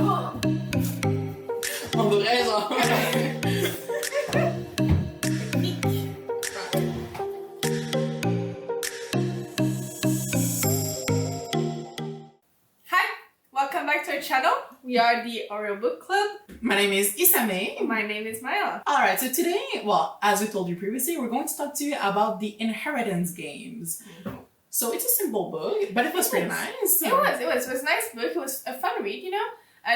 On devrait genre... Welcome back to our channel. We are the Oreo Bookclub. My name is Isame. My name is Maya. Alright, so today, well, as we told you previously, we're going to talk to you about the inheritance games. So it's a simple book, but it was pretty nice. It was a nice book. It was a fun read, you know.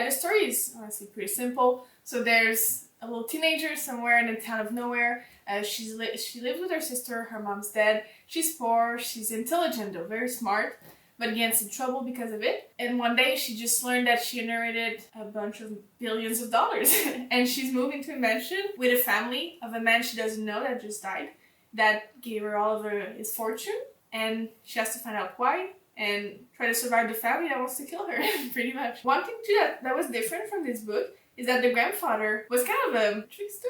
The story is honestly pretty simple. So there's a little teenager somewhere in a town of nowhere. She lives with her sister. Her mom's dead. She's poor. She's intelligent though, very smart, but gets in trouble because of it. And one day she just learned that she inherited a bunch of billions of dollars. And she's moving to a mansion with a family of a man she doesn't know that just died, that gave her all of his fortune. And she has to find out why and try to survive the family that wants to kill her, pretty much. One thing too that was different from this book is that the grandfather was kind of a trickster.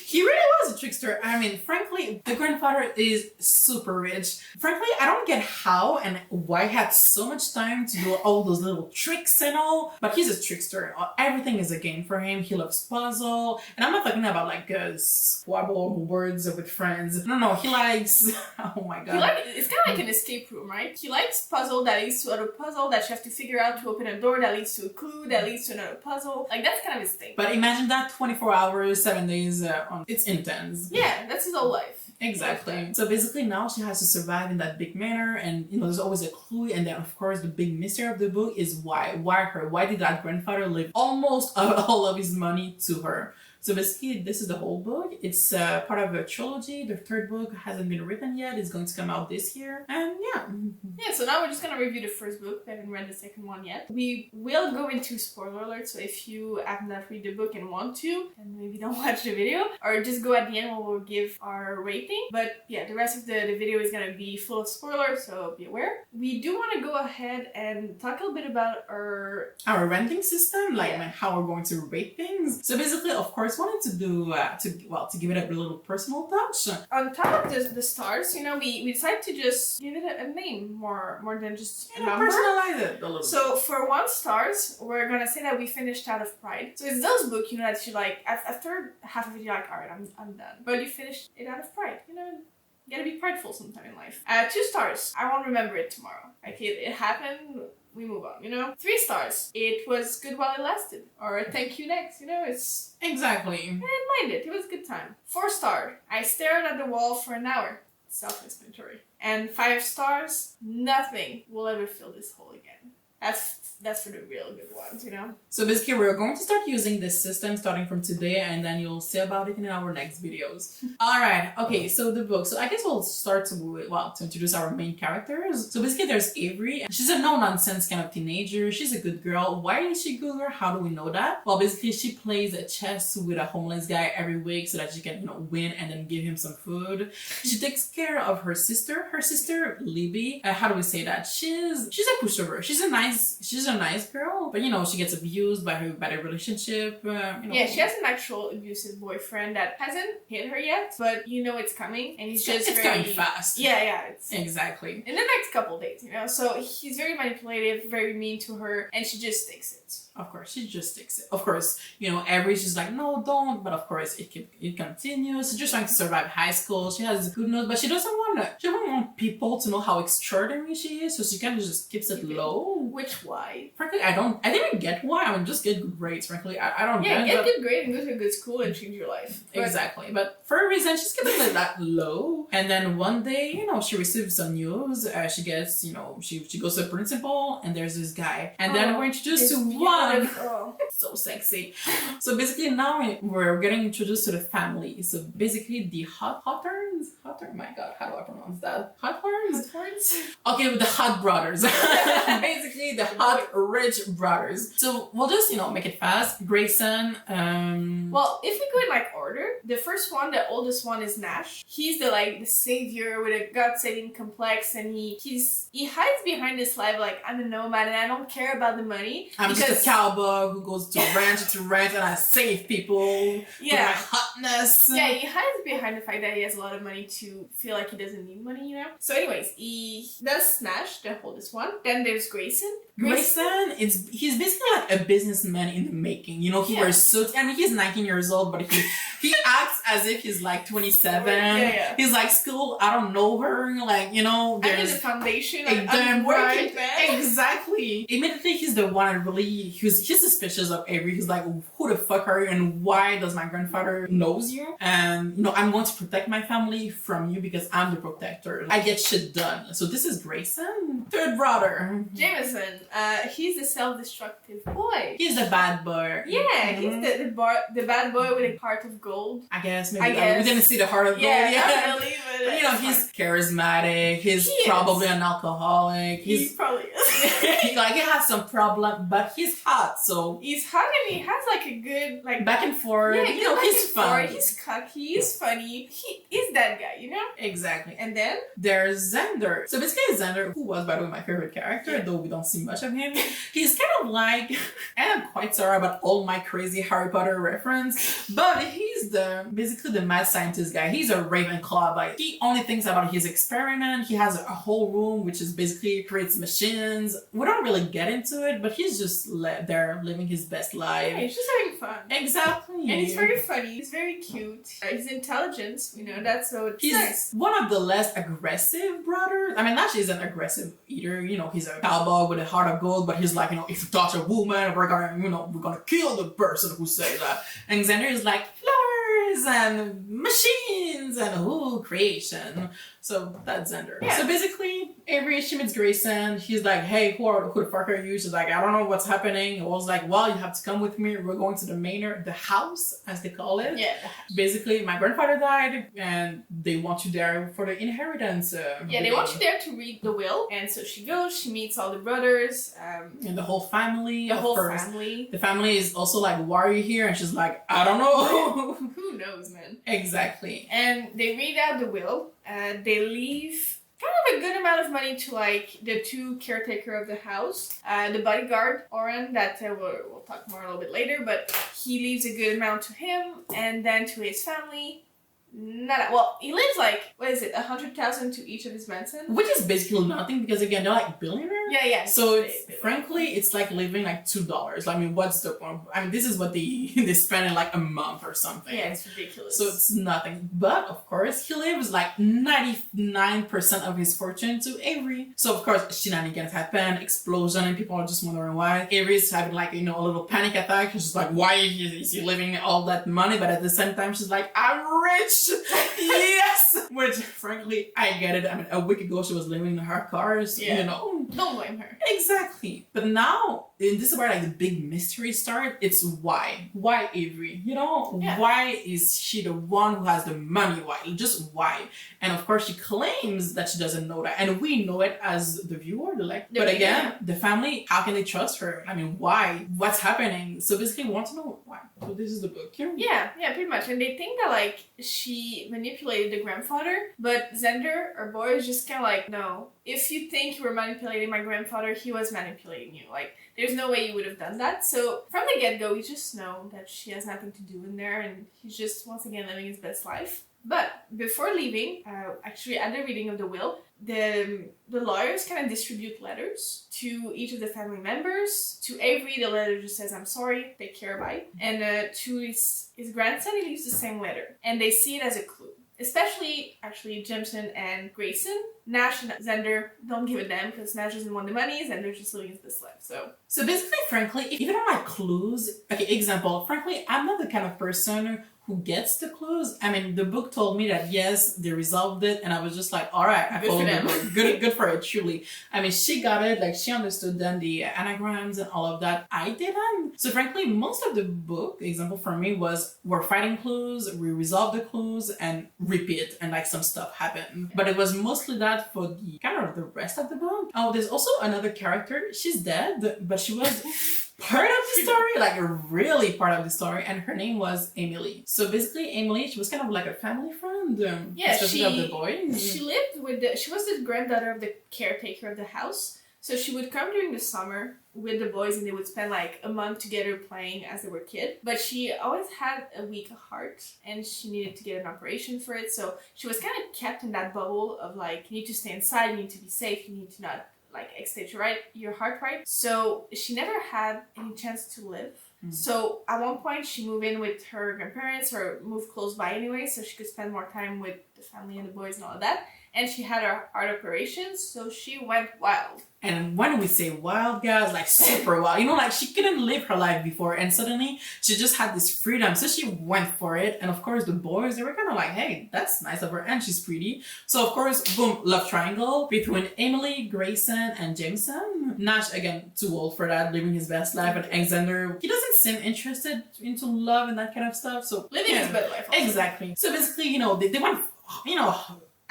He really was a trickster. I mean, frankly, the grandfather is super rich. Frankly, I don't get how and why he had so much time to do all those little tricks and all, but he's a trickster. Everything is a game for him. He loves puzzle. And I'm not talking about like squabble words with friends. No, he likes, oh my god. It's kind of like an escape room, right? He likes puzzle that leads to other puzzle that you have to figure out to open a door that leads to a clue that leads to another puzzle. Like that's kind of his thing. But imagine that 24 hours, 7 days it's intense. Yeah, that's his whole life. Exactly. So basically now she has to survive in that big manor, and you know there's always a clue, and then of course the big mystery of the book is why her? Why did that grandfather leave almost all of his money to her? So basically this is the whole book. It's part of a trilogy. The third book hasn't been written yet. It's going to come out this year. And yeah, so now we're just going to review the first book. We haven't read the second one yet. We will go into spoiler alert, so if you have not read the book and want to, then maybe don't watch the video, or just go at the end where we'll give our rating. But yeah, the rest of the video is going to be full of spoilers, so be aware. We do want to go ahead and talk a little bit about our ranking system, like how we're going to rate things. So basically, of course, wanted to do to give it a little personal touch. On top of the stars, you know, we decided to just give it a name more than just a number. Personalize it a little. So for 1 star, we're gonna say that we finished out of pride. So it's those books, you know, that you like after half of it you're like, alright, I'm done. But you finished it out of pride, you know. You gotta be prideful sometime in life. 2 stars, I won't remember it tomorrow. Like it happened. We move on, you know? 3 stars, it was good while it lasted. Or thank you next, you know? It's... Exactly. I didn't mind it. It was a good time. 4 star, I stared at the wall for an hour. Self-explanatory. And 5 stars, nothing will ever fill this hole again. That's for the real good ones, you know? So basically we're going to start using this system starting from today, and then you'll see about it in our next videos. Alright, okay, so the book. So I guess we'll start with, to introduce our main characters. So basically there's Avery. She's a no-nonsense kind of teenager. She's a good girl. Why is she a good girl? How do we know that? Well, basically she plays a chess with a homeless guy every week so that she can, you know, win and then give him some food. She takes care of her sister. Her sister, Libby, how do we say that? She's a pushover. She's a nice girl, but you know she gets abused by the relationship. You know. Yeah, she has an actual abusive boyfriend that hasn't hit her yet, but you know it's coming, and he's just it's very coming fast. Yeah, it's exactly in the next couple days, you know. So he's very manipulative, very mean to her, and she just takes it. Of course, she just takes it. Of course, you know, Avery's just like, no, don't. But of course, it continues. She's just trying to survive high school. She has good notes, but she doesn't want people to know how extraordinary she is. So she kind of just keeps it low. Which why? Frankly, I didn't get why. I mean, just get good grades. Frankly, I don't. Yeah, get good grades and go to a good school and change your life. Exactly, but for a reason, she's keeping it that low. And then one day, you know, she receives some news. She gets, you know, she goes to the principal, and there's this guy, and then we're introduced to one. So sexy. So basically now we're getting introduced to the family. So basically the Hawthorns. My god, how do I pronounce that? Hawthorns? Okay, with the Hot brothers. Basically the hot rich brothers. So we'll just, you know, make it fast. Grayson. Well, if we go in like order, the first one, the oldest one is Nash. He's the savior with a God-saving complex, and he hides behind this life like, I'm a nomad and I don't care about the money. I'm just a cowboy who goes to ranch and I save people with my hotness. Yeah, he hides behind the fact that he has a lot of money to feel like he doesn't need money, you know? So anyways, he does smash the oldest one. Then there's Grayson. Grayson he's basically like a businessman in the making. You know, he wears suits. I mean, he's 19 years old, but he acts as if he's like 27. Yeah. He's like, school, I don't know her. Like, you know, there's a foundation. I'm working, man. Exactly. Immediately, he's the one that really, he's suspicious of Avery. He's like, who the fuck are you and why does my grandfather knows you? And, you know, I'm going to protect my family from you because I'm the protector. I get shit done. So this is Grayson. Third brother. Jameson. He's the self-destructive boy. He's the bad boy. Yeah, he's the bad boy with a heart of gold. I guess maybe we didn't see the heart of gold yet. Yeah, really, but you know, he's charismatic. He's probably an alcoholic. He probably is. Like he has some problem, but he's hot. So he's hot and he has like a good like back and forth. Yeah, you know, he's fun. He's cocky. He's funny. He is that guy, you know. Exactly. And then there's Xander. So basically, Xander, who was by the way my favorite character, though we don't see much of him. He's kind of like, and I'm quite sorry about all my crazy Harry Potter reference, but he's basically the mad scientist guy. He's a Ravenclaw. Like he only thinks about his experiment. He has a whole room which is basically creates machines. We don't really get into it, but he's just there living his best life. Yeah, he's just having fun. Exactly. And he's very funny. He's very cute. His intelligence, you know, that's so he's nice. One of the less aggressive brothers. I mean, actually, he's an aggressive eater. You know, he's a cowboy with a heart of gold, but he's like, you know, if you touch a woman, we're gonna kill the person who says that. And Xander is like flowers and machines and creation. So that's Xander. Yeah. So basically, Avery, she meets Grayson. He's like, hey, who the fuck are you? She's like, I don't know what's happening. I was like, well, you have to come with me. We're going to the manor, the house, as they call it. Yeah. Basically, my grandfather died, and they want you there for the inheritance. They want you there to read the will. And so she goes, she meets all the brothers. And the whole family. Family. The family is also like, why are you here? And she's like, I don't know. Who knows, man? Exactly. And they read out the will. They leave kind of a good amount of money to like the two caretaker of the house, the bodyguard Oren that we'll talk more a little bit later, but he leaves a good amount to him and then to his family. He lives like, what is it, 100,000 to each of his grandsons? Which is basically nothing because again, they're like billionaires. Yeah. So frankly, it's like living like $2. I mean, what's the point? I mean, this is what they spend in like a month or something. Yeah, it's ridiculous. So it's nothing. But of course, he lives like 99% of his fortune to Avery. So of course, shenanigans happen, explosion, and people are just wondering why. Avery's having like, you know, a little panic attack. She's like, why is he living all that money? But at the same time, she's like, I'm rich. Yes! Which, frankly, I get it. I mean, a week ago she was living in her car, so, you know. Don't blame her. Exactly. But now, and this is where like the big mystery starts. It's why? Why Avery? You know, why is she the one who has the money? Why? Just why? And of course, she claims that she doesn't know that, and we know it as the viewer, But again, the family, how can they trust her? I mean, why? What's happening? So basically, we want to know why. So this is the book. Yeah, pretty much. And they think that like she manipulated the grandfather, but Xander, our boy, is just kind of like, no. If you think you were manipulating my grandfather, he was manipulating you. Like, there's no way you would have done that. So from the get-go, we just know that she has nothing to do in there, and he's just once again living his best life. But before leaving, actually at the reading of the will, the lawyers kind of distribute letters to each of the family members. To Avery, the letter just says, I'm sorry, take care, bye. And to his grandson, he leaves the same letter. And they see it as a clue. Especially, actually, Jameson and Grayson. Nash and Xander don't give a damn because Nash doesn't want the money, Xander's just living his best life, So basically, frankly, even on my clues, okay, example, frankly, I'm not the kind of person who gets the clues. I mean, the book told me that yes, they resolved it, and I was just like, all right, I followed the book. Good for it, truly. I mean, she got it, like she understood then the anagrams and all of that. I didn't. So frankly, most of the book, example for me was we're fighting clues, we resolve the clues, and repeat, and like some stuff happened. But it was mostly that for the kind of the rest of the book. Oh, there's also another character. She's dead, but she was part of the story, like really part of the story, and her name was Emily. So basically, Emily, she was kind of like a family friend, especially of the boys. She lived with she was the granddaughter of the caretaker of the house. So she would come during the summer with the boys and they would spend like a month together playing as they were kids. But she always had a weak heart and she needed to get an operation for it. So she was kind of kept in that bubble of like, you need to stay inside, you need to be safe, you need to not like extend your heart right. So she never had any chance to live. So at one point she moved in with her grandparents or moved close by anyway so she could spend more time with the family and the boys and all of that. And she had her heart operation, so she went wild. And when we say wild, guys, like super wild, you know, like she couldn't live her life before and suddenly she just had this freedom. So she went for it. And of course the boys, they were kind of like, hey, that's nice of her and she's pretty. So of course, boom, love triangle between Emily, Grayson, and Jameson. Nash, again, too old for that, living his best life. And Alexander, he doesn't seem interested into love and that kind of stuff. So living his best life. Also. Exactly. So basically, you know, they went, you know,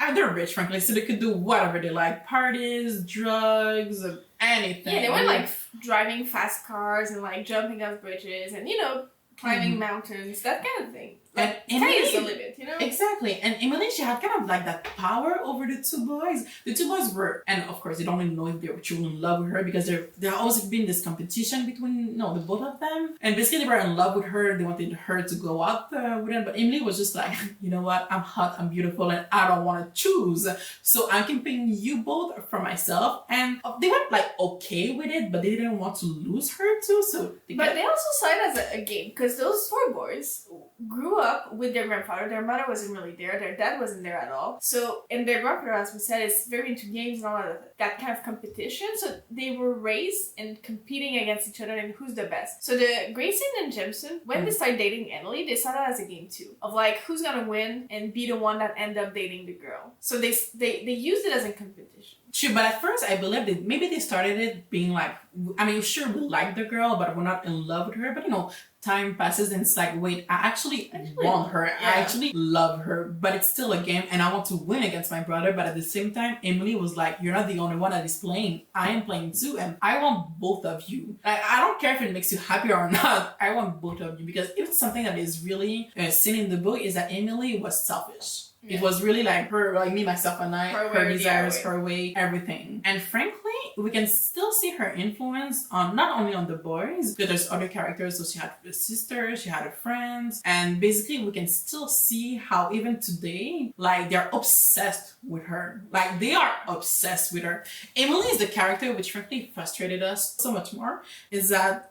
and they're rich, frankly, so they could do whatever they like. Parties, drugs, anything. Yeah, they went like driving fast cars and like jumping off bridges and, you know, climbing mountains, that kind of thing. Like, and Emily, is the limit, you know? Exactly. And Emily, she had kind of like that power over the two boys. The two boys were, and of course, they don't even know if they were truly in love with her because there always been this competition between, the both of them. And basically, they were in love with her. They wanted her to go out with them. But Emily was just like, you know what? I'm hot, I'm beautiful, and I don't want to choose. So I'm keeping you both for myself. And they were like okay with it, but they didn't want to lose her too. So they also saw it as a game because those four boys grew up with their grandfather. Their mother wasn't really there. Their dad wasn't there at all. So, and their grandfather, as we said, is very into games and all that kind of competition. So they were raised and competing against each other and who's the best. So the Grayson and Jameson, when they started dating Emily, they saw that as a game too. Of like, who's gonna win and be the one that end up dating the girl. So they used it as a competition. True, but at first I believe that maybe they started it being like, I mean, sure, we like the girl, but we're not in love with her. But time passes and it's like, wait, I actually want her. Yeah. I actually love her, but it's still a game and I want to win against my brother. But at the same time, Emily was like, you're not the only one that is playing. I am playing too and I want both of you. I don't care if it makes you happier or not. I want both of you because it's something that is really seen in the book is that Emily was selfish. Yeah. It was really like her, like me, myself, and I, her desires, her way, everything. And frankly, we can still see her influence on not only on the boys, but there's other characters. So she had a sister, she had a friend, and basically we can still see how even today, like they're obsessed with her. Like they are obsessed with her. Emily is the character which frankly frustrated us so much more, is that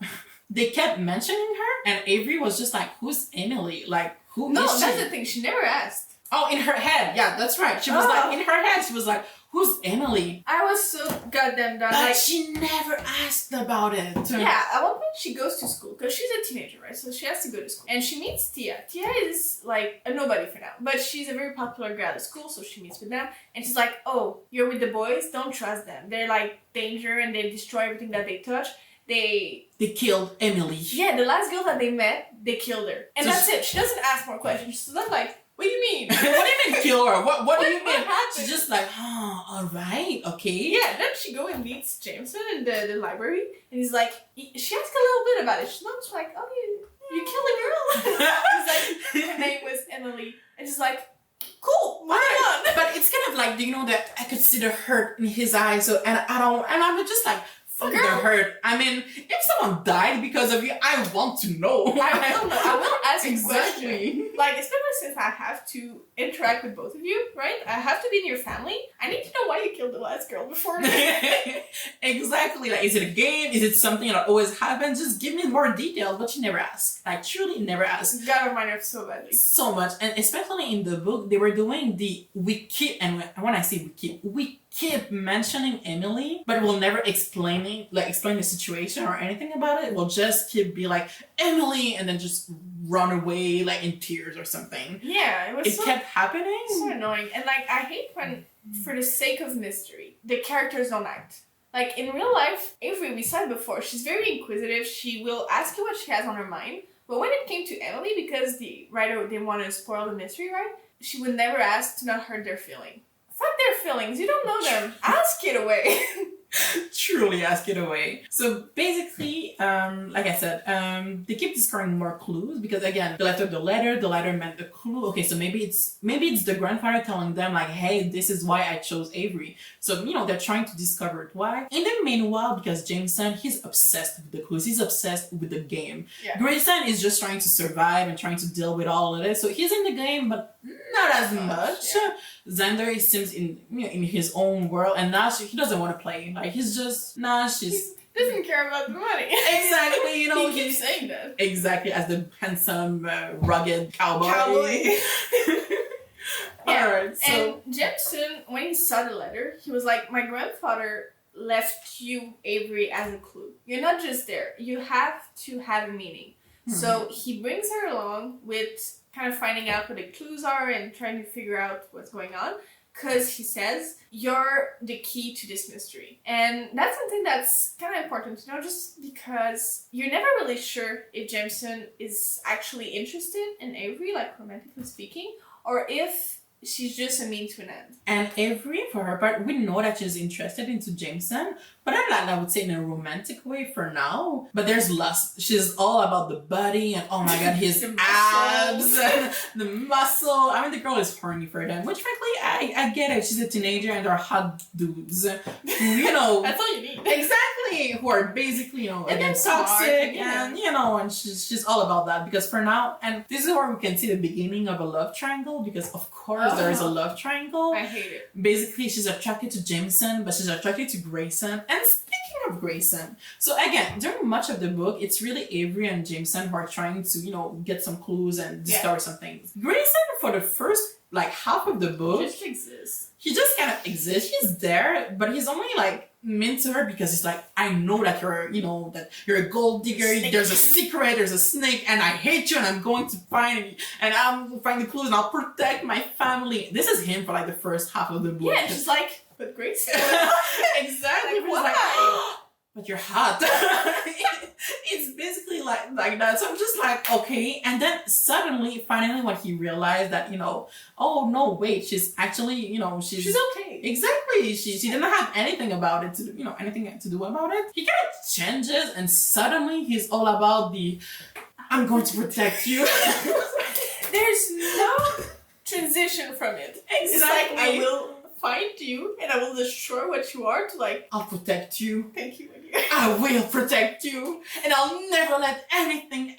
they kept mentioning her, and Avery was just like, who's Emily? Like, who is she? No, that's the thing, she never asked. Oh, in her head. Yeah, that's right. She was like, in her head, she was like, who's Emily? I was so goddamn done. But like, she never asked about it. Yeah, at one point she goes to school, because she's a teenager, right? So she has to go to school. And she meets Tia. Tia is like a nobody for now, but she's a very popular girl at school, so she meets with them. And she's like, oh, you're with the boys? Don't trust them. They're like danger and they destroy everything that they touch. They killed Emily. Yeah, the last girl that they met, they killed her. And so that's it. She doesn't ask more questions. She's not like, what do you mean? What do you mean kill her? What do you mean? Happened? She's just like, alright, okay. Yeah, then she go and meets Jameson in the library, and he's like, she asks a little bit about it. She's not just like, oh, you killed a girl? He's like, her name was Emily. And she's like, cool, moving on. But it's kind of like, that I could see the hurt in his eyes, so, and I'm just like, fuck the hurt. I mean, if someone died because of you, I want to know. I don't know. I will ask exactly. questions. Like, especially since I have to interact with both of you, right? I have to be in your family. I need to know why you killed the last girl before me. Exactly. Like, is it a game? Is it something that always happens? Just give me more details, but you never ask. Like, truly never ask. Got remind her so badly. So much. And especially in the book, they were doing and when I say we keep mentioning Emily, but we'll never explain the situation or anything about it. We'll just be like, Emily, and then just run away like in tears or something. Yeah, it kept happening. So annoying. And like, I hate when, for the sake of mystery, the characters don't act. Like, in real life, Avery, we said before, she's very inquisitive. She will ask you what she has on her mind. But when it came to Emily, because the writer didn't want to spoil the mystery, right? She would never ask to not hurt their feeling. Fuck their feelings. You don't know them. Ask it away. Truly ask it away. So basically, like I said, they keep discovering more clues because again, they left out the letter meant the clue. Okay, so maybe it's the grandfather telling them like, hey, this is why I chose Avery. So they're trying to discover it. Why? In the meanwhile, because Jameson, he's obsessed with the clues, he's obsessed with the game. Yeah. Grayson is just trying to survive and trying to deal with all of it. So he's in the game, but not as much. Yeah. Xander, he seems in his own world, and Nash, he doesn't want to play. Like he's just Nash is doesn't care about the money. exactly. He keeps saying that. Exactly as the handsome, rugged cowboy. Yeah. Alright, so And Jameson, when he saw the letter, he was like, my grandfather left you, Avery, as a clue. You're not just there. You have to have a meaning. So he brings her along with kind of finding out what the clues are and trying to figure out what's going on. Because he says, you're the key to this mystery. And that's something that's kind of important to know, just because you're never really sure if Jameson is actually interested in Avery, like romantically speaking, or if she's just a mean to an end. And Avery, for her part, we know that she's interested into Jameson, but not, I would say, in a romantic way for now. But there's lust. She's all about the body and oh my god, his abs and the muscle. I mean, the girl is horny for them, which frankly, I get it. She's a teenager and they're hot dudes. That's all you need. Exactly, who are basically, And again, then toxic yeah. and, and she's all about that because for now, and this is where we can see the beginning of a love triangle because of course there is a love triangle. I hate it. Basically, she's attracted to Jameson, but she's attracted to Grayson. And speaking of Grayson, so again, during much of the book, it's really Avery and Jameson who are trying to, get some clues and discover some things. Grayson, for the first, half of the book, Just exists. he just kind of exists. He's there, but he's only, meant to her because he's like, I know that you're a gold digger, there's a secret, there's a snake, and I hate you, and I'm going to find the clues, and I'll protect my family. This is him for, the first half of the book. Yeah, she's like, but Grayson. Exactly. Why? But you're hot. It's basically like that. So I'm just like, okay. And then suddenly, finally, when he realized that, oh no, wait, she's actually, she's okay. Exactly. She didn't have anything about it to, anything to do about it. He kind of changes and suddenly he's all about I'm going to protect you. There's no transition from it. Exactly. It's like, I will find you and I will destroy what you are to I'll protect you. Thank you, my dear. I will protect you and I'll never let anything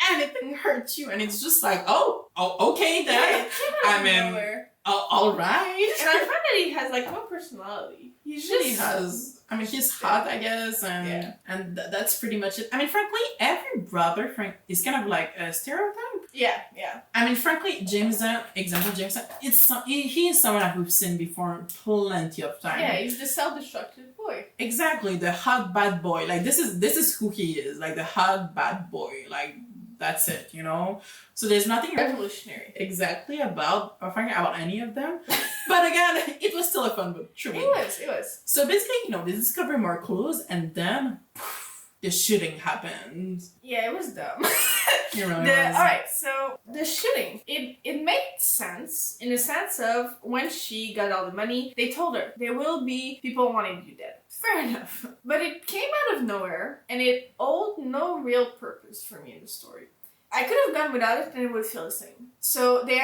hurt you. And it's just like, oh okay then. I mean, all right. And I find that he has no personality. He's just... He has. I mean, he's hot, I guess, and that's pretty much it. I mean, frankly, every brother is kind of like a stereotype. Yeah. I mean, frankly, Jameson, he is someone that we've seen before plenty of times. Yeah, he's the self-destructive boy. Exactly, the hot bad boy. This is who he is. The hot bad boy. That's it, So there's nothing revolutionary exactly about any of them. But again, it was still a fun book, truly. It was. So basically, they discover more clues and then the shooting happened. Yeah, it was dumb. It really was. Alright, so the shooting, it made sense in the sense of when she got all the money, they told her there will be people wanting you dead. Fair enough. But it came out of nowhere and it owed no real purpose for me in the story. I could have gone without it and it would feel the same. So they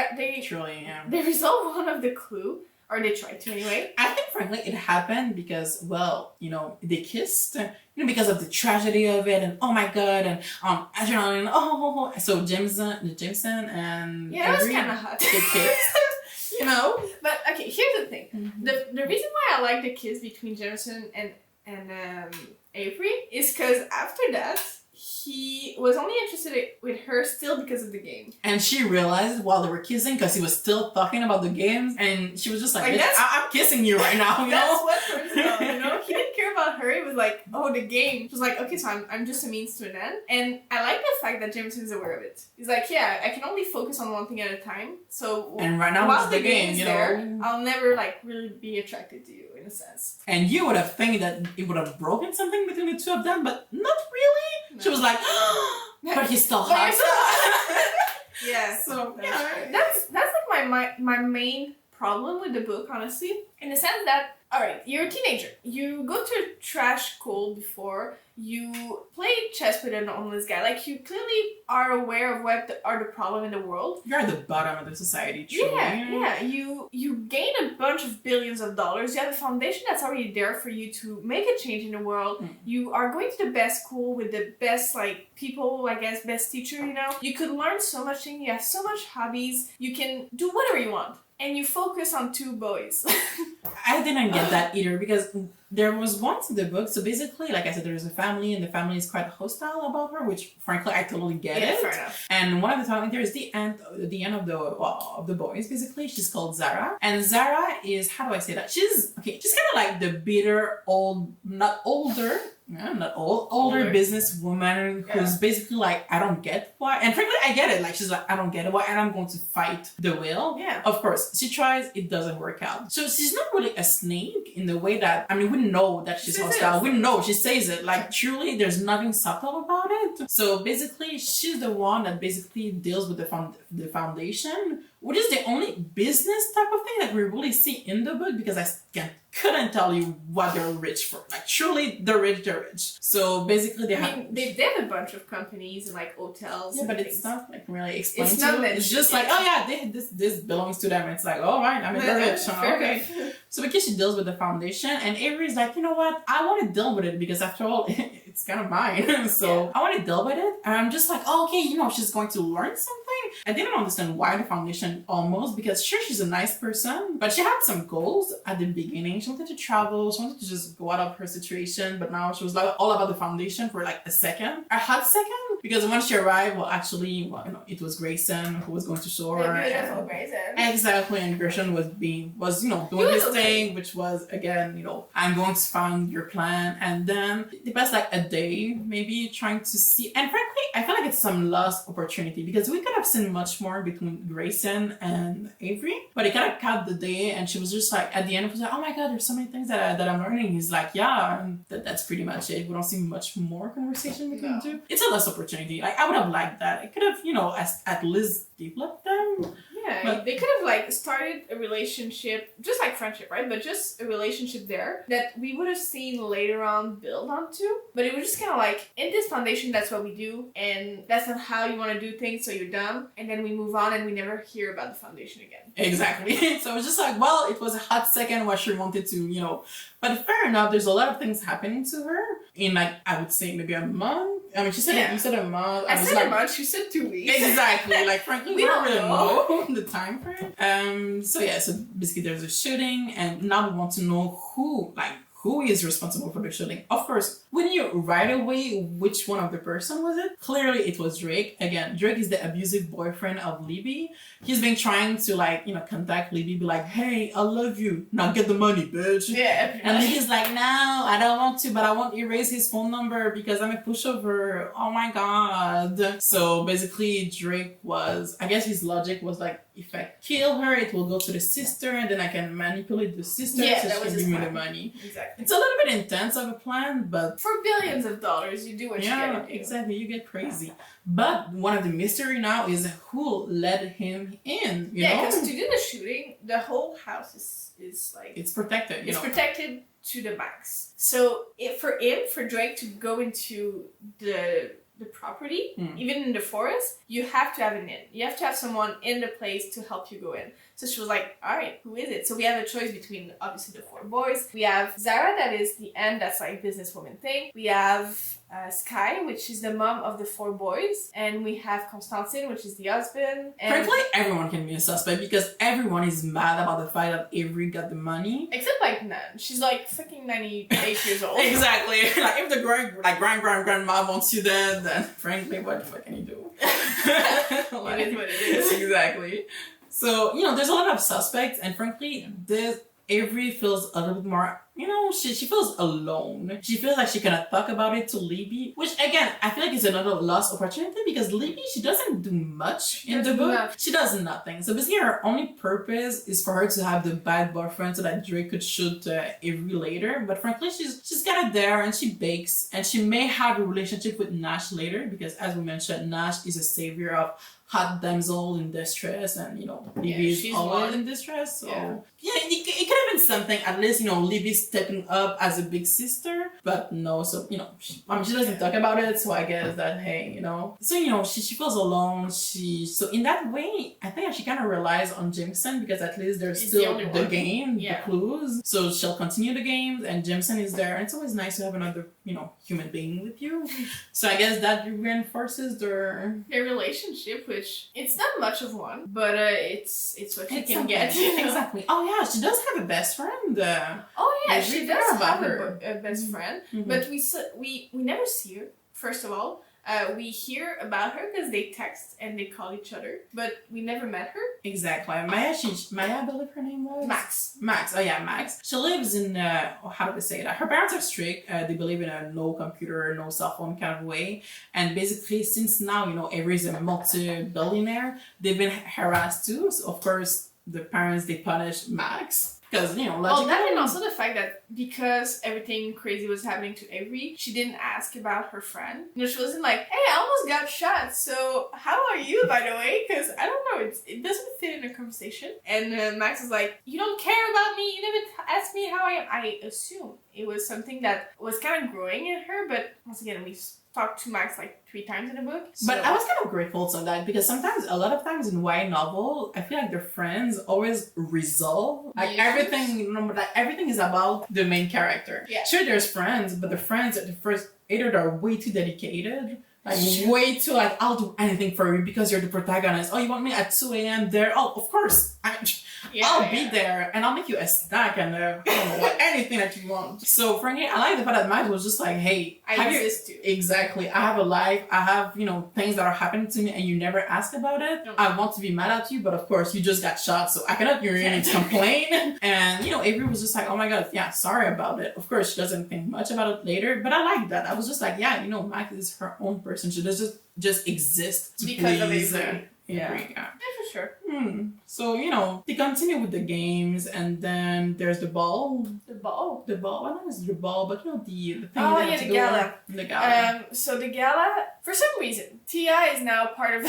Truly, yeah. They resolved one of the clue, or they tried to anyway. I think frankly it happened because, they kissed, because of the tragedy of it and oh my god and adrenaline, so Jameson and yeah, it was Avery, kind of hot. they kissed, But okay, here's the thing. Mm-hmm. The reason why I like the kiss between Jameson and Avery is because after that he was only interested with her still because of the game. And she realized while they were kissing, because he was still talking about the games, and she was just like I'm kissing you right now, That's what turns it on, He didn't care about her. It was like, oh, the game. She was like, okay, so I'm just a means to an end. And I like the fact that Jameson is aware of it. He's like, yeah, I can only focus on one thing at a time. So and right now while the game is there, I'll never really be attracted to you in a sense. And you would have think that it would have broken something between the two of them, but not really. No. She was like, but he's still hot. Yeah. So that's my main problem with the book, honestly, in the sense that Alright, you're a teenager. You go to a trash school before. You played chess with an homeless guy. Like, you clearly are aware of what are the problem in the world. You're at the bottom of the society, truly. Yeah. You gain a bunch of billions of dollars. You have a foundation that's already there for you to make a change in the world. You are going to the best school with the best, like, people, I guess, best teacher, you know? You could learn so much things. You have so much hobbies. You can do whatever you want. And you focus on two boys. I didn't get that either because there was once in the book, so basically, like I said, there's a family and the family is quite hostile about her, which frankly I totally get it. Fair enough. And one of the time there's the end of the boys, basically. She's called Zara. And Zara is, how do I say that? She's kind of like the bitter older businesswoman who's basically like, I don't get why. And frankly, I get it. Like, she's like, I don't get it why, and I'm going to fight the will. Yeah. Of course, she tries, it doesn't work out. So she's not really a snake in the way that, I mean, we know that she's hostile. We know she says it. Like, truly, there's nothing subtle about it. So basically, she's the one that basically deals with the foundation, which is the only business type of thing that we really see in the book, because I couldn't tell you what they're rich for. Like, surely they're rich. So basically, they have a bunch of companies and like hotels. Yeah, but it's not like really explained it's to not you. It's just like, oh yeah, this belongs to them. It's like, all right, I mean, they're rich. Okay. So because she deals with the foundation, and Avery's like, you know what? I want to deal with it because after all, it's kind of mine. So I want to deal with it. And I'm just like, oh, okay, you know, she's going to learn something. I didn't understand why the foundation almost, because sure, she's a nice person, but she had some goals at the beginning. She wanted to travel. She wanted to just go out of her situation. But now she was like all about the foundation for like a hot second. Because when she arrived, it was Grayson who was going to show her. Beautiful Grayson. Exactly, and Grayson was doing his thing, which was, again, I'm going to find your plan. And then they passed like a day, maybe trying to see. And frankly, I feel like it's some lost opportunity because we could have seen much more between Grayson and Avery, but it kind of cut the day. And she was just like, at the end, it was like, oh my God, there's so many things that I'm learning. He's like, yeah, and that's pretty much it. We don't see much more conversation between the two. It's a lost opportunity. Like, I would have liked that. I could have, at least developed them. Yeah, but they could have like started a relationship, just like friendship, right? But just a relationship there that we would have seen later on build onto. But it was just kind of like, in this foundation, that's what we do, and that's not how you want to do things, so you're done. And then we move on and we never hear about the foundation again. Exactly. So it was just like, well, it was a hot second where she wanted to, but fair enough, there's a lot of things happening to her in, like, I would say maybe a month. I mean, you said a month. I said a month, she said 2 weeks. Exactly. Like, frankly, we don't really know the time frame. So basically there's a shooting, and now we want to know who is responsible for the shooting. Of course, we knew right away which one of the person was it. Clearly, it was Drake. Again, Drake is the abusive boyfriend of Libby. He's been trying to contact Libby, be like, hey, I love you. Now get the money, bitch. Yeah. And Libby's like, no, I don't want to, but I won't erase his phone number because I'm a pushover. Oh my God. So basically, Drake was, I guess his logic was like, if I kill her, it will go to the sister, and then I can manipulate the sister so she can give me the money. Exactly. It's a little bit intense of a plan, but for billions of dollars, you do what you gotta do. Exactly, you get crazy. But one of the mystery now is who let him in. You know? Because to do the shooting, the whole house is like it's protected. It's protected to the max. So for Drake to go into the property, even in the forest, you have to have an in. You have to have someone in the place to help you go in. So she was like, all right, who is it? So we have a choice between, obviously, the 4 boys. We have Zara, that is the end, that's like businesswoman thing. We have Sky, which is the mom of the 4 boys. And we have Constantine, which is the husband. And frankly, everyone can be a suspect because everyone is mad about the fact that Avery got the money. Except like Nan. She's like fucking 98 years old. Exactly. Like if the grandma wants you dead, then frankly, what can you do? It is what it is. Exactly. So, there's a lot of suspects, and frankly, Avery feels a little bit more, she feels alone. She feels like she cannot talk about it to Libby, which again, I feel like is another lost opportunity because Libby, she doesn't do much in the book. She does nothing. So basically her only purpose is for her to have the bad boyfriend so that Drake could shoot Avery later. But frankly, she's kind of there and she bakes, and she may have a relationship with Nash later because as we mentioned, Nash is a savior of hot damsel in distress, and Libby is she's always one. in distress. So Yeah. it could have been something. At least Libby stepping up as a big sister, but no. So she doesn't talk about it. So I guess that hey, so she feels alone. So in that way, I think she kind of relies on Jameson because at least there's He's still the the one. game, Yeah. the clues. So she'll continue the games, and Jameson is there. And it's always nice to have another human being with you. So I guess that reinforces their relationship, which it's not much of one, but it's what you can get. Exactly. Oh yeah, she does have a best friend. Oh yeah, I she forgot does about have her. a best friend, Mhm. but we never see her. First of all, we hear about her because they text and they call each other, but we never met her. Exactly. Maya, I believe her name was Max. Max. Oh yeah, Max. She lives in how do we say that? Her parents are strict. They believe in a no computer, no cell phone kind of way. And basically, since now Avery is a multi-billionaire, they've been harassed too. So of course, the parents they punish Max. Because, Well, that and also the fact that because everything crazy was happening to Avery, she didn't ask about her friend. She wasn't like, hey, I almost got shot, so how are you, by the way? Because, I don't know, it doesn't fit in a conversation. And Max was like, you don't care about me, you never asked me how I am. I assume it was something that was kind of growing in her, but once again, we talked to Max like 3 times in the book. So. But I was kind of grateful to that because a lot of times in YA novel, I feel like their friends always resolve everything is about the main character. Yeah. Sure, there's friends, but the friends at the first either they're way too dedicated. Way too I'll do anything for you because you're the protagonist. Oh, you want me at 2 a.m. there? Oh, of course. I'll be there and I'll make you a snack and I don't know anything that you want. So frankly, I like the fact that Max was just like, hey, I exist too. Exactly. I have a life. I have, things that are happening to me and you never ask about it. No. I want to be mad at you, but of course you just got shot, so I cannot really complain. And Avery was just like, oh my god, yeah, sorry about it. Of course she doesn't think much about it later, but I like that. I was just like, yeah, Max is her own person. She does just exist to because please of Avery. Avery. Yeah, for sure. So, they continue with the games, and then there's the ball. The ball? The ball. Well, not necessarily the ball, but the thing. Oh, yeah, the gala. The gala. So the gala, for some reason, Tia is now part of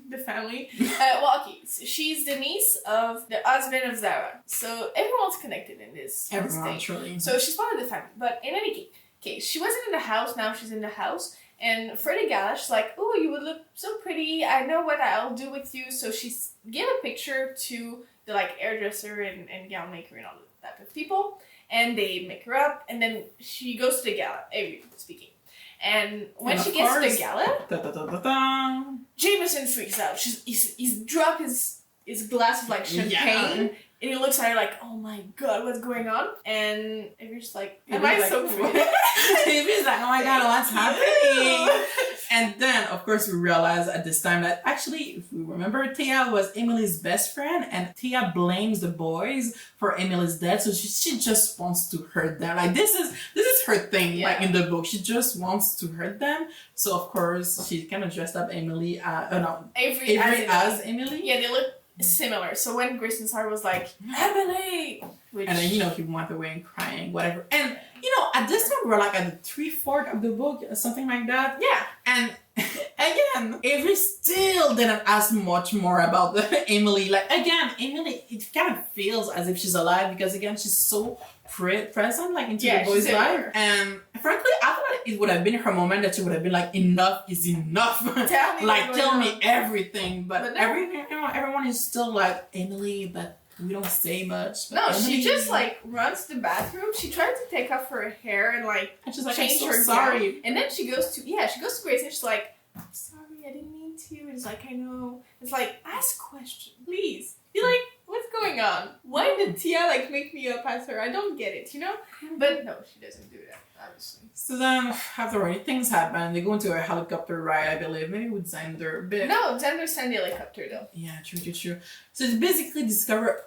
the family. So she's the niece of the husband of Zara. So everyone's connected in this Everyone, thing. truly. So she's part of the family. But in any case, she wasn't in the house, now she's in the house. And for the gala, she's like, oh, you would look so pretty. I know what I'll do with you. So she gave a picture to the hairdresser and gown maker and all that type of people. And they make her up. And then she goes to the gala, Avery speaking. And when she gets to the gala, Jameson freaks out. He's dropped his glass of champagne. Yeah. And he looks at her like, oh my god, what's going on? And Avery's like, am I so pretty? Avery's like, oh my god, what's happening? And then, of course, we realize at this time that actually, if we remember, Tia was Emily's best friend, and Tia blames the boys for Emily's death. So she just wants to hurt them. This is her thing. In the book, she just wants to hurt them. So of course, she kind of dressed up Avery as Emily. Yeah, they look similar. So when Grayson's heart was like, Emily! And then, he went away and crying, whatever. And, at this time, we're at the 3/4 of the book, something like that. Yeah. And again, Avery still didn't ask much more about Emily. Emily, it kind of feels as if she's alive because, again, she's so present, into the boy's life. And frankly, I thought it would have been her moment that she would have been like, enough is enough. Tell me everything. But no. Everyone is still like, Emily, but we don't say much. No, Emily, she just runs to the bathroom. She tried to take off her hair and she's like, change I'm so her sorry. gown. And then she goes to Grace and she's like, I'm sorry, I didn't mean to. And it's like, I know. It's like, ask questions, please. Be like, what's going on? Why did Tia make me up as her? I don't get it, But no, she doesn't do that, obviously. So then, after things happen, they go into a helicopter ride, I believe, maybe with Xander. No, Xander sent the helicopter though. Yeah, true. So they basically discover,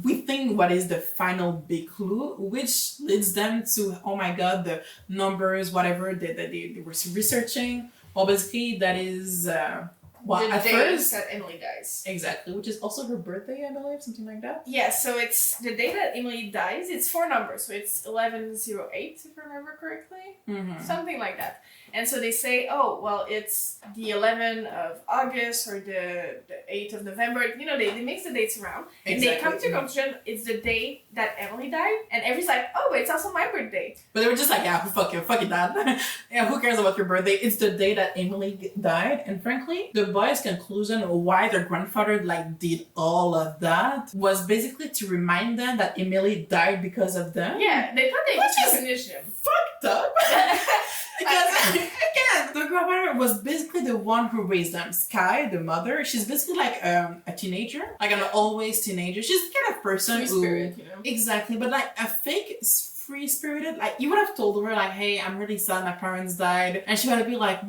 we think what is the final big clue, which leads them to, oh my god, the numbers, whatever they were researching. Well, basically, that is... the day that Emily dies. Exactly, which is also her birthday, I believe, something like that. Yeah, so it's the day that Emily dies. It's 4 numbers, so it's 1108, if I remember correctly. Mm-hmm. Something like that. And so they say, oh, well, it's the 11th of August or the 8th of November. You know, they mix the dates around. Exactly. And they come to a conclusion it's the day that Emily died. And Every's like, oh, but it's also my birthday. But they were just like, yeah, fuck it, dad. Yeah, who cares about your birthday? It's the day that Emily died. And frankly, the boys' conclusion why their grandfather like did all of that was basically to remind them that Emily died because of them. Yeah, they thought they Which just is finished him. Fucked up. Because again, the grandmother was basically the one who raised them. Sky, the mother, she's basically like a teenager, like an always teenager. She's the kind of person who Spirit, you know? exactly, but like a fake free spirited. Like you would have told her like, hey, I'm really sad my parents died, and she would be like,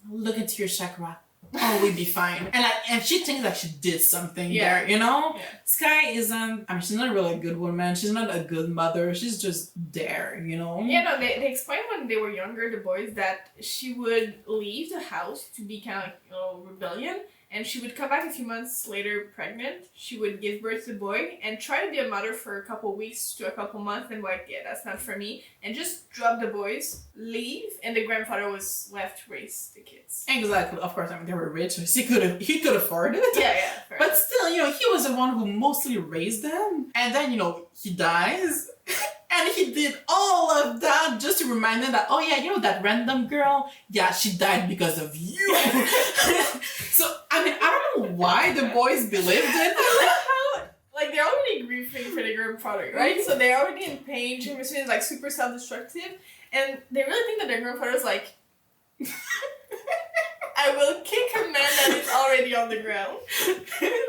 look into your chakra. Oh, we'd be fine. And she thinks that she did something there, you know? Yeah. Sky isn't, I mean, she's not really a good woman. She's not a good mother. She's just there, you know? Yeah, no, they explained when they were younger, the boys, that she would leave the house to be kind of like, you know, rebellion. And she would come back a few months later pregnant. She would give birth to the boy and try to be a mother for a couple weeks to a couple months. And like, yeah, that's not for me. And just drop the boys, leave, and the grandfather was left to raise the kids. Exactly. Of course, I mean, they were rich, so he could afford it. Yeah. Fair But enough. still, you know, he was the one who mostly raised them. And then, you know, he dies. And he did all of that just to remind them that, oh yeah, you know that random girl? Yeah, she died because of you. So, I mean, I don't know why the boys believed it. Like, they're already grieving for the grandfather, right? So they're already in pain. Jim is like super self-destructive. And they really think that their grandfather's like, I will kick a man that is already on the ground.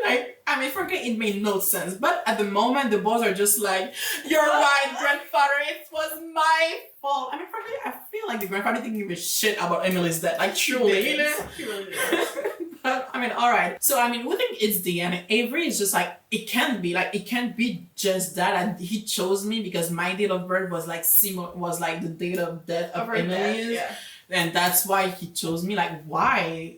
Like, I mean, frankly, it made no sense. But at the moment, the boys are just like, you're right, grandfather, it was my fault. I mean, frankly, I feel like the grandfather didn't give a shit about Emily's death. Like, truly, you know? He really did. But, I mean, alright. So, I mean, we think it's the end. Avery is just like, it can't be just that. And he chose me because my date of birth was like, the date of death of Emily's. Yeah. And that's why he chose me. Like, why?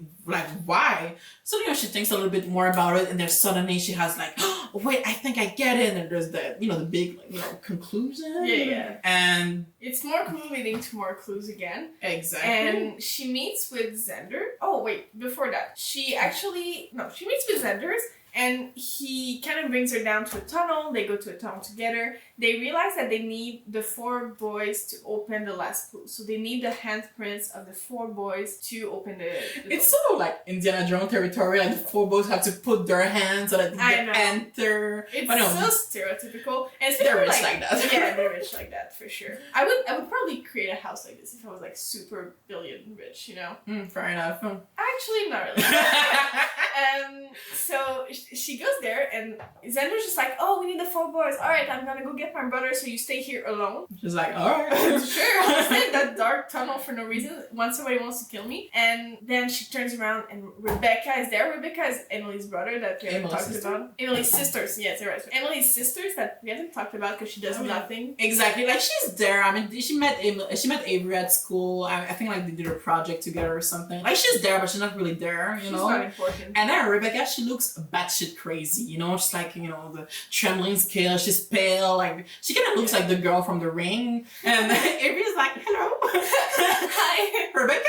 So, you know, she thinks a little bit more about it, and then suddenly she has like, oh, wait, I think I get it. And there's the, you know, the big, you know, conclusion. Yeah. And it's more clue leading to more clues again. exactly. And she meets with Xander. Oh, wait, before that. She meets with Xander's, and he kind of brings her down to a tunnel. They go to a tunnel together. They realize that they need the 4 boys to open the last clue. So they need the handprints of the 4 boys to open the It's so like Indiana Jones territory. Like the 4 boys have to put their hands so that they can enter. It's but no, so stereotypical. And they're rich like that. Yeah, they're rich like that for sure. I would probably create a house like this if I was like super billion rich, you know? Fair enough. Actually, not really. So she goes there, and Xander's just like, oh, we need the 4 boys. All right, I'm gonna go get my brother, so you stay here alone. She's like, all right. Sure, I'll stay in that dark tunnel for no reason once somebody wants to kill me. And then she turns around, and Rebecca is there. Rebecca is Emily's brother that we haven't talked about. Emily's sisters, yes, you're right. Emily's sisters that we haven't talked about because she does nothing. Exactly, like she's there. I mean, she met Avery at school. I think like they did a project together or something. Like she's there, but she's not really there, you know. She's not important. And then Rebecca, she looks batshit crazy, you know. She's like, you know, the trembling scale. She's pale, like she kind of looks like the girl from The Ring. And Avery's like, hello, Hi, Rebecca.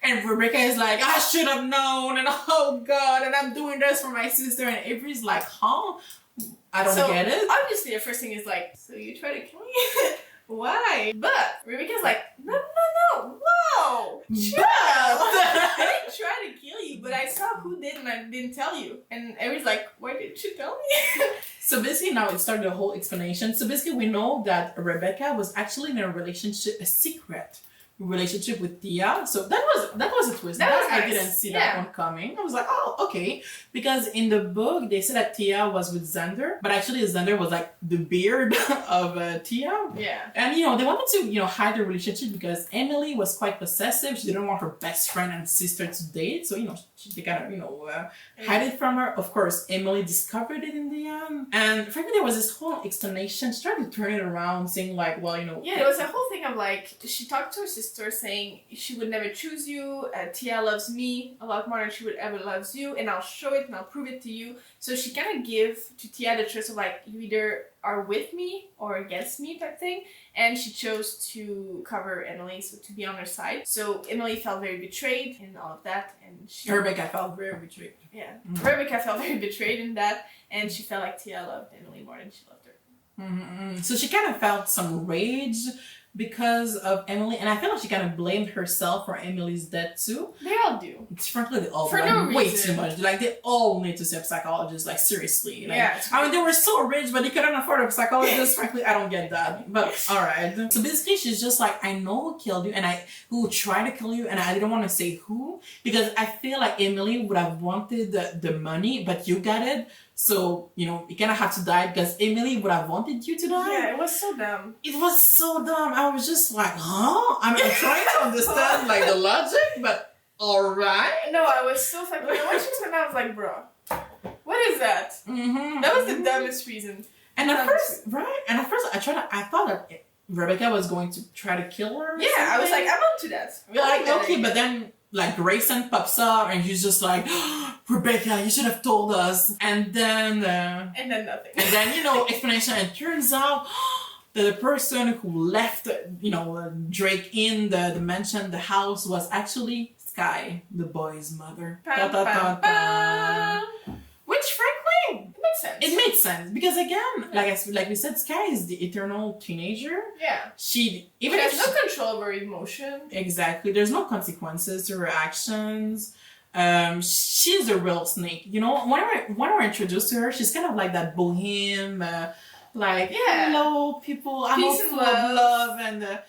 And Rebecca is like, I should have known, and oh god, and I'm doing this for my sister. And Avery's like, huh? I don't get it. Obviously, the first thing is like, so you try to kill me? Why? But Rebecca's like, no, whoa, chill. I didn't try to kill you, but I saw who did and I didn't tell you. And Avery's like, why didn't you tell me? So basically now it started the whole explanation. So basically we know that Rebecca was actually in a relationship, a secret relationship with Tia. So that was a twist. That was I nice. didn't see that one coming. I was like, oh, okay. Because in the book they said that Tia was with Xander, but actually Xander was like the beard of Tia. Yeah. And you know, they wanted to, you know, hide the relationship because Emily was quite possessive. She didn't want her best friend and sister to date. So, you know, they kind of, you know, hide it from her. Of course, Emily discovered it in the end. And frankly, there was this whole explanation. She tried to turn it around, saying like, well, you know. Yeah, there was a whole thing of like, she talked to her sister saying she would never choose you. Tia loves me a lot more than she would ever loves you. And I'll show it and I'll prove it to you. So she kind of gave to Tia the choice of like, you either are with me or against me type thing. And she chose to cover Emily, so to be on her side. So Emily felt very betrayed in all of that, and Rebecca felt very betrayed. Yeah, Rebecca felt very betrayed in that, and she felt like Tia loved Emily more than she loved her. So she kind of felt some rage because of Emily, and I feel like she kind of blamed herself for Emily's death too. They all do. Frankly, they all For do. no Like, way reason. too much. Like, they all need to see a psychologist. Like, seriously. Like, Yeah. I mean, they were so rich, but they couldn't afford a psychologist. Frankly, I don't get that. But all right. So basically, she's just like, I know who killed you, and who tried to kill you, and I didn't want to say who because I feel like Emily would have wanted the money, but you got it. So, you kind of have to die because Emily would have wanted you to die. Yeah, it was so dumb. It was so dumb. I was just like, huh? I'm trying to understand, like, the logic, but alright. No, I was so like, when she said that, I was like, bro, what is that? That was the dumbest reason. And at first, I thought that Rebecca was going to try to kill her. Yeah, I was like, I'm up to that. Like, okay, but then, like, Grayson pops up and he's just like, Rebecca, you should have told us. And then... and then nothing. And then, explanation. And it turns out that the person who left, Drake in the mansion, the house, was actually Sky, the boy's mother. Which, frankly... It makes sense. It makes sense. Because, again, like we said, Sky is the eternal teenager. Yeah. She has no control over emotion. Exactly. There's no consequences to her actions. She's a real snake. When we're introduced to her, she's kind of like that boheme, hello people, I'm all Peace and full of love, and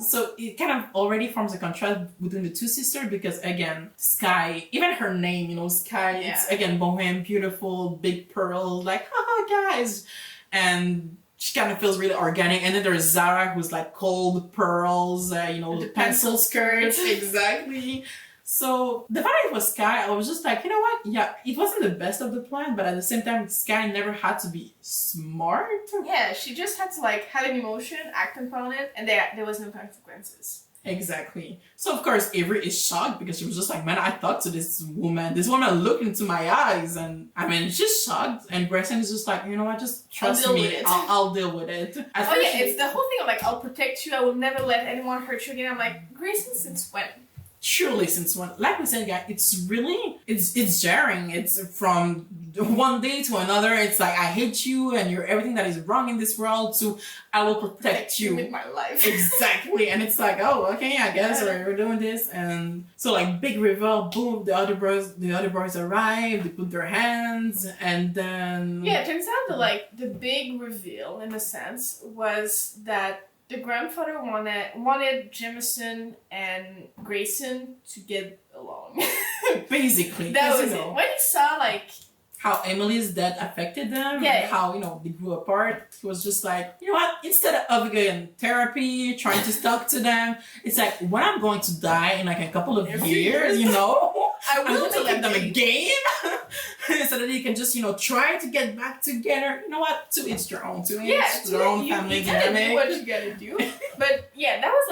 so it kind of already forms a contrast between the two sisters because again, Sky, even her name, Sky, it's again boheme, beautiful, big pearls, like haha guys, and she kind of feels really organic. And then there's Zara, who's like cold pearls, the pencil skirts, exactly. So the fact it was Sky, I was just like, you know what? Yeah, it wasn't the best of the plan, but at the same time, Sky never had to be smart. Yeah, she just had to have an emotion, act upon it, and there was no consequences. Exactly. So of course Avery is shocked because she was just like, man, I talked to this woman. This woman looked into my eyes, and I mean, she's shocked. And Grayson is just like, you know what? Just trust me. I'll deal with it. It's the whole thing of I'll protect you. I will never let anyone hurt you again. I'm like, Grayson, since when? Surely since when, like we said, guys, it's jarring. It's from one day to another. It's like, I hate you and you're everything that is wrong in this world, so I will protect you with my life. Exactly. And it's like, oh, okay, I guess we're doing this. And so like big reveal, boom, the other boys arrive, they put their hands, and then it turns out that the big reveal in a sense was that the grandfather wanted Jameson and Grayson to get along. Basically. That was it. When he saw how Emily's death affected them, and how they grew apart, he was just like, you know what, instead of going therapy, trying to talk to them, it's like, when I'm going to die in a couple of years, I I'm will going to give them a game so that they can just, try to get back together. You know what? To each their own. To each their own family dynamic. Do what you gotta do. But yeah, that was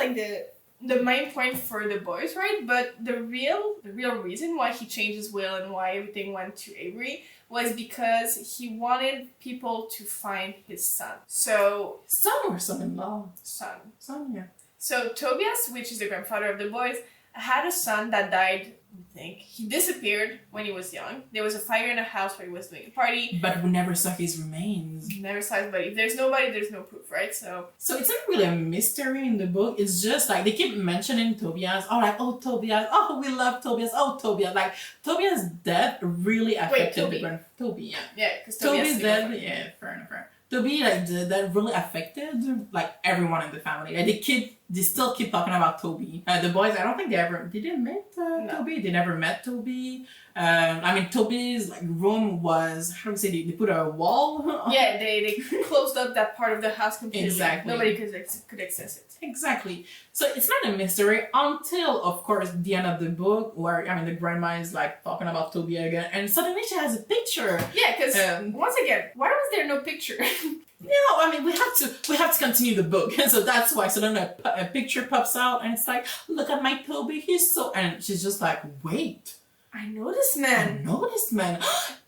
the main point for the boys, right? But the real reason why he changed his will and why everything went to Avery was because he wanted people to find his son. So son or son-in-law? Son, yeah. So Tobias, which is the grandfather of the boys, had a son that died. I think he disappeared when he was young. There was a fire in a house where he was doing a party. But we never saw his remains. Never saw his body. If there's nobody, there's no proof, right? So it's not really a mystery in the book. It's just like they keep mentioning Tobias. Oh, Tobias. Oh, we love Tobias. Oh, Tobias. Like Tobias' death really affected Toby. Yeah. Yeah, because Toby's death. Yeah, fair enough. Toby, that really affected everyone in the family. They still keep talking about Toby. The boys, I don't think they didn't meet Toby. They never met Toby. Toby's room was, how do we say, they put a wall. Yeah, they closed up that part of the house completely. Exactly. Nobody could access it. Exactly. So it's not a mystery until, of course, the end of the book where, the grandma is talking about Toby again, and suddenly she has a picture. Yeah, because once again, why was there no picture? We have to continue the book, and so that's why. So then a picture pops out, and it's like, look at my Toby, he's so, and she's just like, wait, I know this man.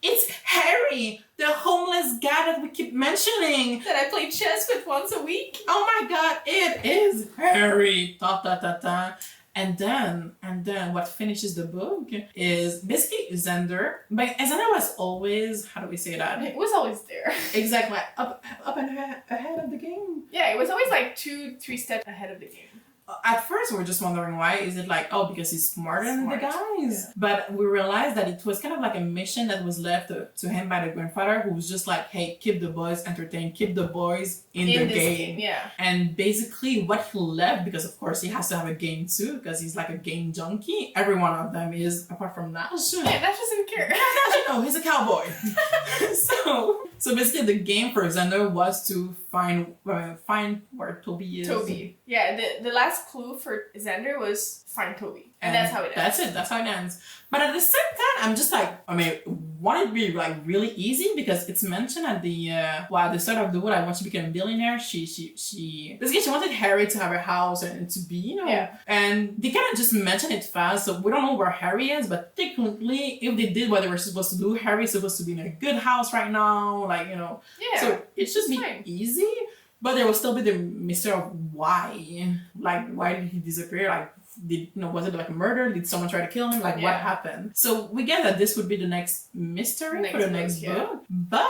It's Harry, the homeless guy that we keep mentioning. That I play chess with once a week. Oh my god, it is Harry. Ta ta ta ta. And then what finishes the book is basically Xander. But Xander was always, how do we say that? It was always there. Exactly, up and ahead of the game. Yeah, it was always like 2-3 steps ahead of the game. At first, we were just wondering why. Is it like, oh, because he's smarter than the guys? Yeah. But we realized that it was kind of like a mission that was left to him by the grandfather, who was just like, hey, keep the boys entertained, keep the boys in the game. Yeah. And basically what he left, because of course he has to have a game too, because he's like a game junkie. Every one of them is, apart from Nash. Yeah, Nash doesn't care. No, he's a cowboy. so basically the game for Xander was to find where Toby is. Toby. Yeah, the last clue for Xander was find Toby. And that's how it ends. That's it. That's how it ends. But at the same time, I'm just like, I mean, want it to be like really easy because it's mentioned at the at the start of the book. I want to become a billionaire. She basically she wanted Harry to have a house and to be, you know. Yeah. And they kind of just mention it fast, so we don't know where Harry is. But technically, if they did what they were supposed to do, Harry's supposed to be in a good house right now, like, you know. Yeah. So it should be fine. easy, but there will still be the mystery of why, like, why did he disappear, like. Was it like a murder? Did someone try to kill him? Like, what happened? So we get that this would be the next mystery for the next book. But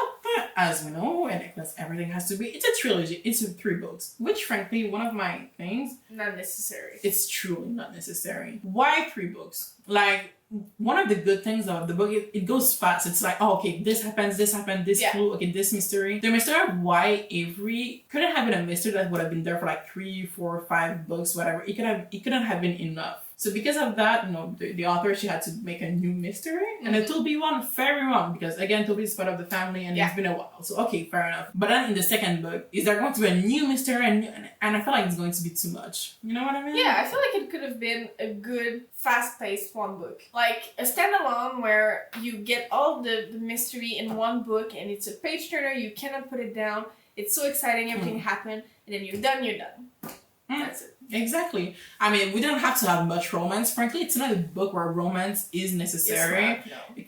as we know, and because everything has to be, it's a trilogy. It's 3 books, which frankly, one of my things. Not necessary. It's truly not necessary. Why 3 books? Like, one of the good things of the book, it goes fast. It's like, oh, okay, this happens, this clue, okay, this mystery. The mystery of why Avery couldn't have been a mystery that would have been there for like 3, 4, 5 books, whatever. It couldn't have been enough. So because of that, you know, the author, she had to make a new mystery. Mm-hmm. And the Toby one, very wrong, because again, Toby is part of the family and it's been a while. So okay, fair enough. But then in the second book, is there going to be a new mystery? And I feel like it's going to be too much. You know what I mean? Yeah, I feel like it could have been a good, fast-paced one book. Like a standalone where you get all the mystery in one book and it's a page-turner, you cannot put it down. It's so exciting, everything happened, and then you're done. That's it. Exactly. I mean, we don't have to have much romance. Frankly, it's not a book where romance is necessary. It's not, no. It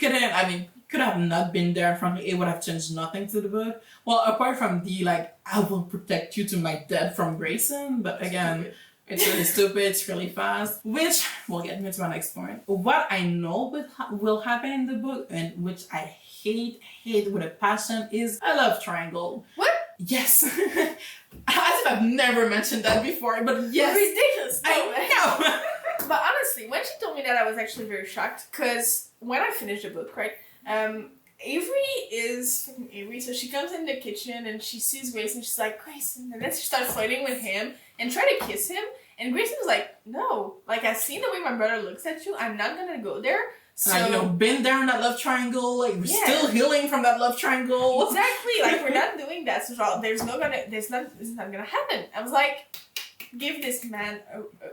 could have not been there. Frankly, it would have changed nothing to the book. Well, apart from the, like, I will protect you to my death from Grayson. But again, it's really stupid. It's really fast. Which will get me to my next point. What I know will happen in the book, and which I hate with a passion, is a love triangle. What? Yes. As if I've never mentioned that before, but yes. Ridiculous. No, I know. But honestly, when she told me that, I was actually very shocked, because when I finished the book, right, Avery is fucking Avery, so she comes in the kitchen and she sees Grayson, she's like, Grayson, and then she starts flirting with him and try to kiss him, and Grayson was like, no, like, I've seen the way my brother looks at you, I'm not gonna go there. So, like, you know, been there in that love triangle, like, we're still healing from that love triangle. Exactly, like, we're not doing that, so this is not gonna happen. I was like, give this man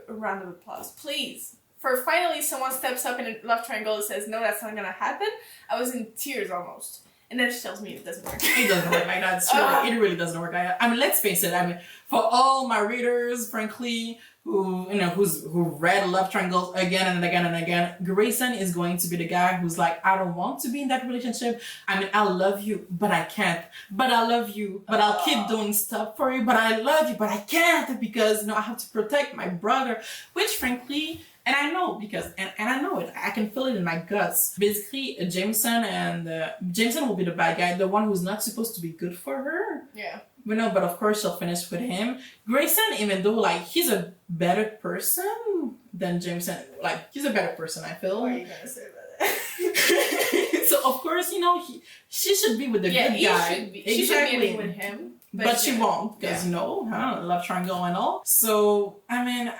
a round of applause, please. For finally someone steps up in a love triangle and says, no, that's not gonna happen. I was in tears almost. And then she tells me it doesn't work. It doesn't work like that. It really doesn't work like that. I mean, let's face it. I mean, for all my readers, frankly, who read love triangles again and again and again, Grayson is going to be the guy who's like, I don't want to be in that relationship. I mean, I love you, but I can't. But I love you, but I'll keep doing stuff for you. But I love you, but I can't because, you know, I have to protect my brother. Which, frankly, and I know because, and I know it, I can feel it in my guts. Basically, Jameson will be the bad guy, the one who's not supposed to be good for her. Yeah. But of course she'll finish with him. Grayson, even though, like, he's a better person than Jameson, like, he's a better person, I feel. What are you gonna say about that? So, of course, you know, she should be with the good guy. Should be. Exactly. She should be with him. But she won't, because, you know, love triangle and all. So, I mean,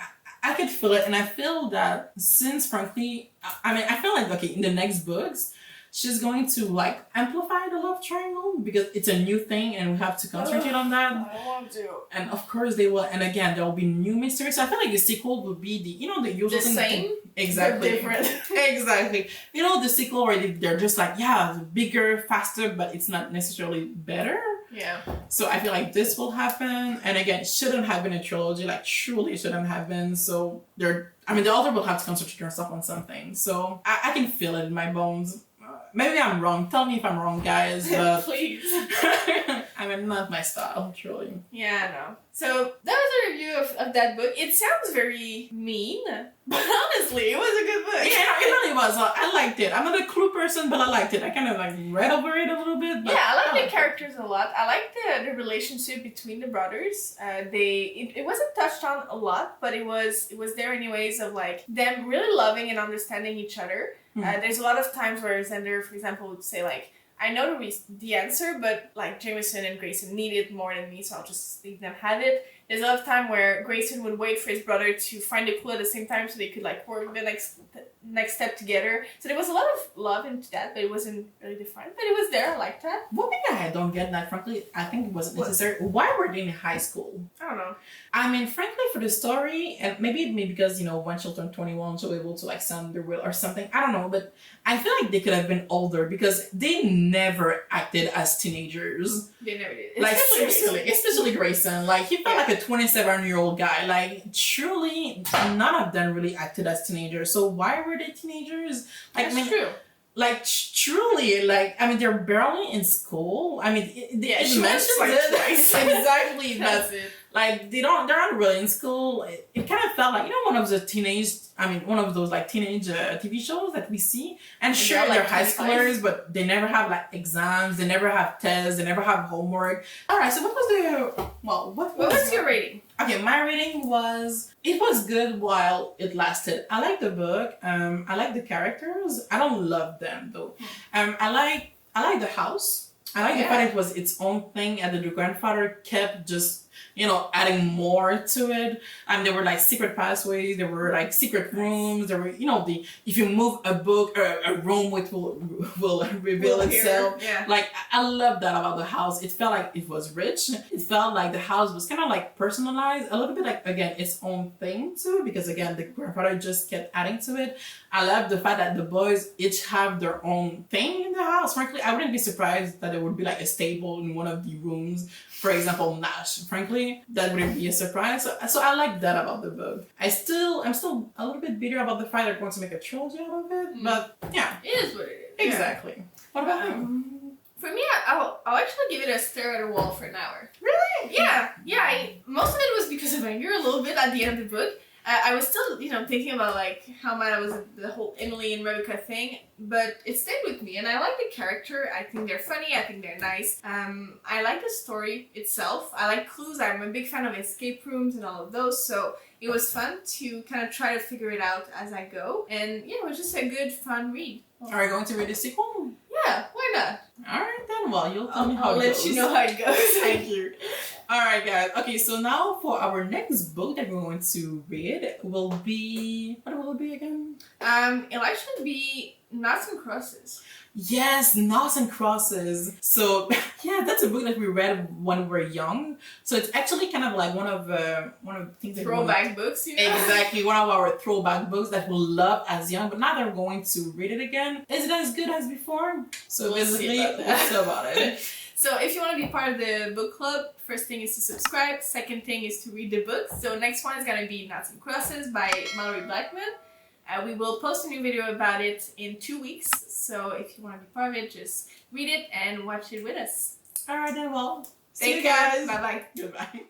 I could feel it, and I feel that since, frankly, I feel like, okay, in the next books, she's going to, like, amplify the love triangle because it's a new thing and we have to concentrate on that. I want to. And of course they will, and again, there will be new mysteries. So I feel like the sequel will be the usual the thing. Same? Exactly. Different. Exactly. You know, the sequel where they're just like, yeah, bigger, faster, but it's not necessarily better. Yeah. So I feel like this will happen. And again, it shouldn't have been a trilogy, like truly shouldn't have been. So the author will have to concentrate herself on something. So I can feel it in my bones. Maybe I'm wrong. Tell me if I'm wrong, guys. But Please. I mean, not my style, truly. Yeah, I know. So that was a review of that book. It sounds very mean, but honestly, it was a good book. Yeah, it really was. I liked it. I'm not a Clue person, but I liked it. I kind of like read over it a little bit. But Yeah, I like liked the characters a lot. I like the relationship between the brothers. It wasn't touched on a lot, but it was there anyways of like them really loving and understanding each other. There's a lot of times where Xander, for example, would say like, I know the answer, but like Jameson and Grayson need it more than me, so I'll just leave them have it. There's a lot of time where Grayson would wait for his brother to find a clue at the same time so they could like work the next step together. So there was a lot of love into that, but it wasn't really defined. But it was there. I liked that. one thing I don't get that, frankly, I think it wasn't necessary. Why were they in high school? I don't know. I mean, frankly, for the story, and maybe because, you know, when she'll turn 21, she'll be able to like sound their will or something. I don't know, but I feel like they could have been older because they never acted as teenagers. They never did. Like, seriously, especially Grayson. Like, he felt like a 27-year-old guy. Like, truly, none of them really acted as teenagers. So why were they teenagers? Like, That's true. Like, truly, like, I mean, they're barely in school. I mean, she it mentions like it. twice. Exactly. That's it. Like, they're not really in school. It kind of felt like, you know, one of those like teenage TV shows that we see. And sure, they're, they're like, high 25. schoolers, but they never have like exams, they never have tests, they never have homework. Alright, so what was your rating? Okay, my rating was, it was good while it lasted. I like the book. I like the characters. I don't love them though. I like the house. I like the fact it was its own thing, and the grandfather kept just, you know, adding more to it. There were like secret pathways, there were like secret rooms, there were, you know, if you move a book or a room, which will reveal itself. Yeah. Like, I love that about the house. It felt like it was rich. It felt like the house was kind of like personalized, a little bit like, again, its own thing too, because again, the grandfather just kept adding to it. I love the fact that the boys each have their own thing in the house. Frankly, I wouldn't be surprised that there would be like a stable in one of the rooms. For example, Nash. Frankly, that wouldn't be a surprise. So I like that about the book. I'm still a little bit bitter about the fact they're going to make a trilogy out of it. But yeah. It is what it is. Exactly. Yeah. What about you? For me, I'll actually give it a stare at a wall for an hour. Really? Yeah. Most of it was because of anger a little bit at the end of the book. I was still, thinking about like how mad I was at the whole Emily and Rebecca thing, but it stayed with me, and I like the character. I think they're funny. I think they're nice. I like the story itself. I like clues. I'm a big fan of escape rooms and all of those, so it was fun to kind of try to figure it out as I go. And yeah, it was just a good, fun read. Are you going to read the sequel? Yeah, why not? Alright then, well, you'll tell me how I'll it goes. let you know how it goes. Thank you. Alright guys, okay, so now for our next book that we're going to read will be, what will it be again? It'll actually be Noughts and Crosses. Yes, Noughts and Crosses. So yeah, that's a book that we read when we were young. So it's actually kind of like one of the things that Throwback books, Exactly, one of our throwback books that we loved as young, but now they're going to read it again. Is it as good as before? So We'll basically, see about that. we'll see about it. So if you want to be part of the book club, first thing is to subscribe. Second thing is to read the book. So next one is going to be Noughts and Crosses by Malorie Blackman. We will post a new video about it in 2 weeks. So if you want to be part of it, just read it and watch it with us. Alright then, well, see Take you care. guys. Bye-bye. Goodbye.